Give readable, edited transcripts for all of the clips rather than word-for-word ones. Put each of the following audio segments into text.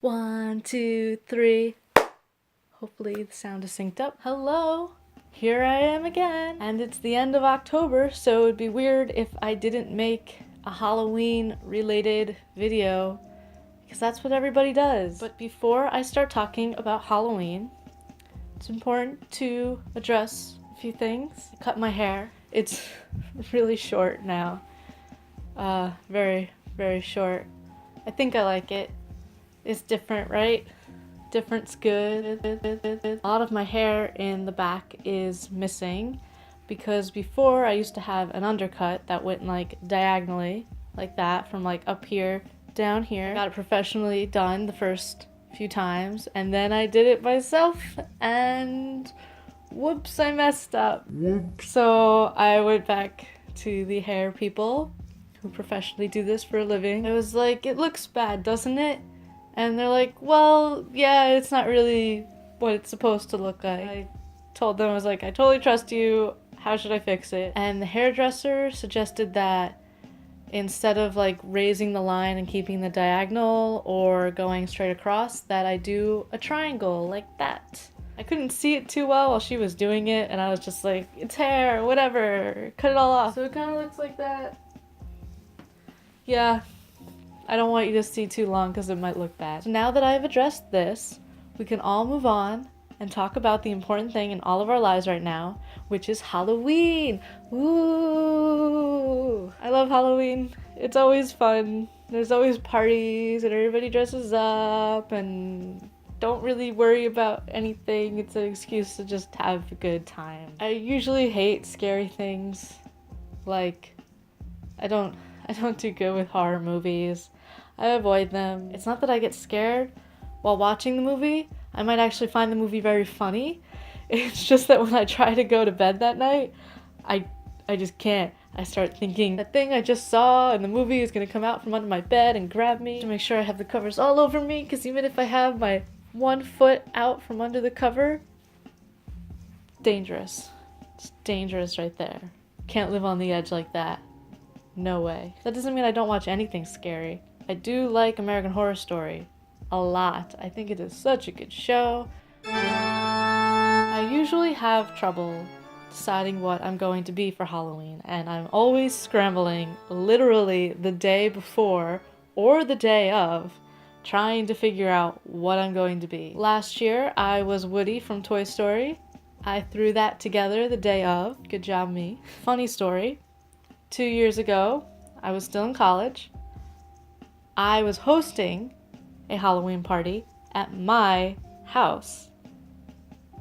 1, 2, 3. Hopefully the sound is synced up. Hello! Here I am again! And it's the end of October, so it'd be weird if I didn't make a Halloween-related video, because that's what everybody does. But before I start talking about Halloween, it's important to address a few things. I cut my hair. It's really short now. Very, very short. I think I like it. It's different, right? Different's good. A lot of my hair in the back is missing because before I used to have an undercut that went like diagonally, like that, from like up here down here. I got it professionally done the first few times, and then I did it myself, and whoops, I messed up. So I went back to the hair people who professionally do this for a living. I was like, it looks bad, doesn't it? And they're like, well, yeah, it's not really what it's supposed to look like. I told them, I was like, I totally trust you. How should I fix it? And the hairdresser suggested that instead of like raising the line and keeping the diagonal or going straight across, that I do a triangle like that. I couldn't see it too well while she was doing it, and I was just like, it's hair, whatever, cut it all off. So it kind of looks like that. Yeah. I don't want you to see too long because it might look bad. So now that I've addressed this, we can all move on and talk about the important thing in all of our lives right now, which is Halloween. Ooh! I love Halloween. It's always fun. There's always parties and everybody dresses up and don't really worry about anything. It's an excuse to just have a good time. I usually hate scary things. Like, I don't do good with horror movies. I avoid them. It's not that I get scared while watching the movie. I might actually find the movie very funny. It's just that when I try to go to bed that night, I just can't. I start thinking, that thing I just saw in the movie is gonna come out from under my bed and grab me to make sure I have the covers all over me, because even if I have my 1 foot out from under the cover, dangerous. It's dangerous right there. Can't live on the edge like that. No way. That doesn't mean I don't watch anything scary. I do like American Horror Story a lot. I think it is such a good show. I usually have trouble deciding what I'm going to be for Halloween, and I'm always scrambling literally the day before or the day of, trying to figure out what I'm going to be. Last year, I was Woody from Toy Story. I threw that together the day of. Good job, me. Funny story. 2 years ago, I was still in college. I was hosting a Halloween party at my house.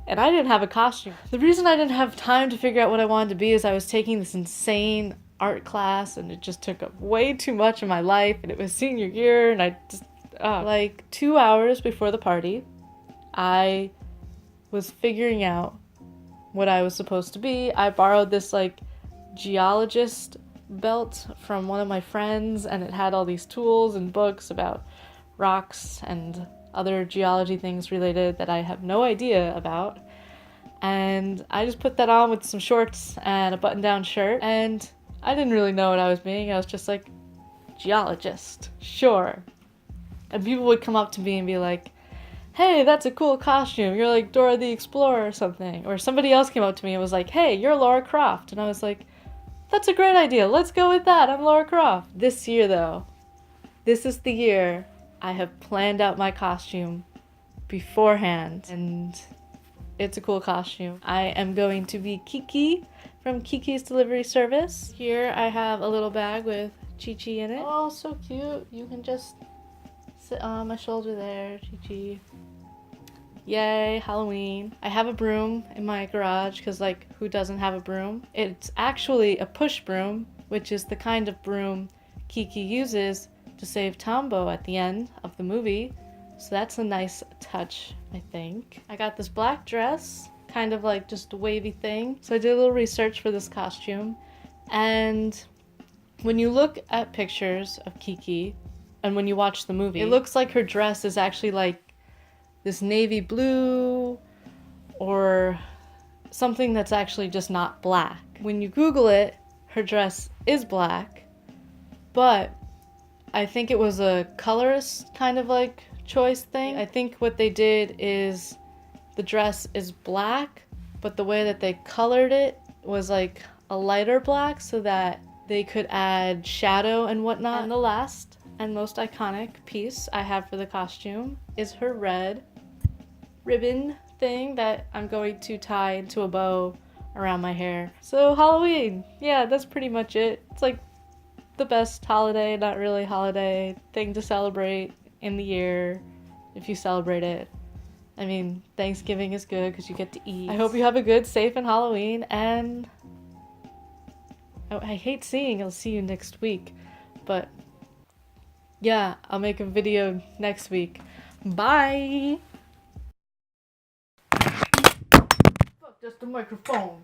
And I didn't have a costume. The reason I didn't have time to figure out what I wanted to be is I was taking this insane art class, and it just took up way too much of my life, and it was senior year, and I just, like 2 hours before the party, I was figuring out what I was supposed to be. I borrowed this like geologist belt from one of my friends, and it had all these tools and books about rocks and other geology things related that I have no idea about. And I just put that on with some shorts and a button-down shirt, and I didn't really know what I was being. I was just like, geologist, sure. And people would come up to me and be like, hey, that's a cool costume. You're like Dora the Explorer or something. Or somebody else came up to me and was like, hey, you're Lara Croft. And I was like, that's a great idea. Let's go with that. I'm Lara Croft. This year, though, this is the year I have planned out my costume beforehand, and it's a cool costume. I am going to be Kiki from Kiki's Delivery Service. Here I have a little bag with Chi-Chi in it. Oh, so cute. You can just sit on my shoulder there, Chi-Chi. Yay, Halloween. I have a broom in my garage because, like, who doesn't have a broom? It's actually a push broom, which is the kind of broom Kiki uses to save Tombo at the end of the movie. So that's a nice touch, I think. I got this black dress, kind of like just a wavy thing. So I did a little research for this costume. And when you look at pictures of Kiki, and when you watch the movie, it looks like her dress is actually like this navy blue or something that's actually just not black. When you Google it, her dress is black, but I think it was a colorist kind of like choice thing. I think what they did is the dress is black, but the way that they colored it was like a lighter black so that they could add shadow and whatnot. And the last and most iconic piece I have for the costume is her red ribbon thing that I'm going to tie into a bow around my hair. So Halloween, yeah, that's pretty much it. It's like the best holiday, not really holiday, thing to celebrate in the year if you celebrate it. I mean, Thanksgiving is good because you get to eat. I hope you have a good, safe, and Halloween, and I hate seeing I'll see you next week, but yeah, I'll make a video next week. Bye! Fuck, just the microphone.